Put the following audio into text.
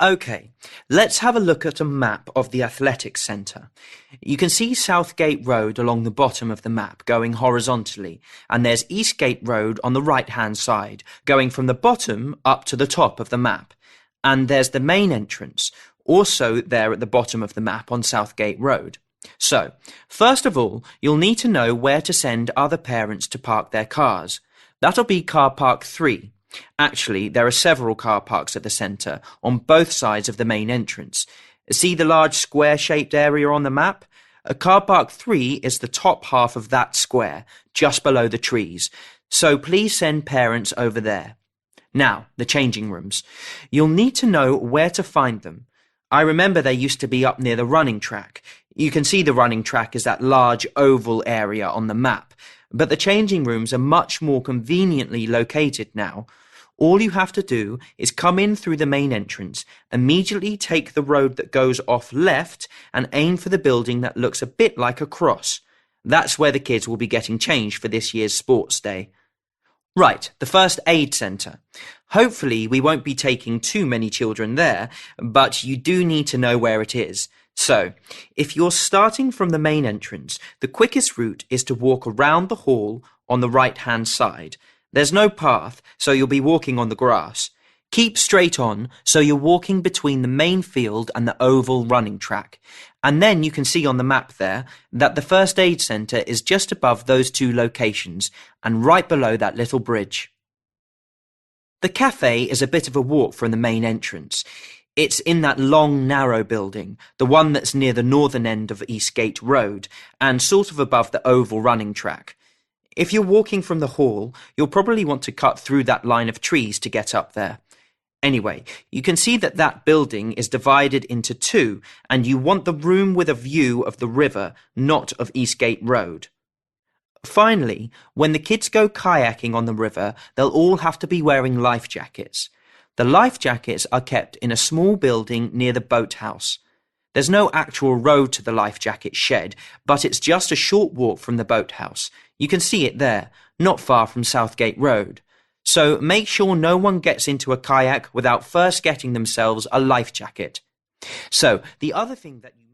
Okay, let's have a look at a map of the athletics centre. You can see Southgate Road along the bottom of the map going horizontally, and there's Eastgate Road on the right-hand side, going from the bottom up to the top of the map. And there's the main entrance, also there at the bottom of the map on Southgate Road. So, first of all, you'll need to know where to send other parents to park their cars. That'll be car park 3. Actually, there are several car parks at the centre, on both sides of the main entrance. See the large square-shaped area on the map? Car park 3 is the top half of that square, just below the trees. So please send parents over there. Now, the changing rooms. You'll need to know where to find them. I remember they used to be up near the running track. You can see the running track as that large oval area on the map. But the changing rooms are much more conveniently located now. All you have to do is come in through the main entrance, immediately take the road that goes off left and aim for the building that looks a bit like a cross. That's where the kids will be getting changed for this year's sports day. Right, the first aid centre. Hopefully we won't be taking too many children there, but you do need to know where it is. So, if you're starting from the main entrance, the quickest route is to walk around the hall on the right-hand side. There's no path, so you'll be walking on the grass. Keep straight on, so you're walking between the main field and the oval running track. And then you can see on the map there that the first aid centre is just above those two locations and right below that little bridge. The cafe is a bit of a walk from the main entrance. It's in that long, narrow building, the one that's near the northern end of Eastgate Road and sort of above the oval running track. If you're walking from the hall, you'll probably want to cut through that line of trees to get up there. Anyway, you can see that that building is divided into two, and you want the room with a view of the river, not of Eastgate Road. Finally, when the kids go kayaking on the river, they'll all have to be wearing life jackets. The life jackets are kept in a small building near the boathouse. There's no actual road to the life jacket shed, but it's just a short walk from the boathouse. You can see it there, not far from Southgate Road. So make sure no one gets into a kayak without first getting themselves a life jacket. So, the other thing that you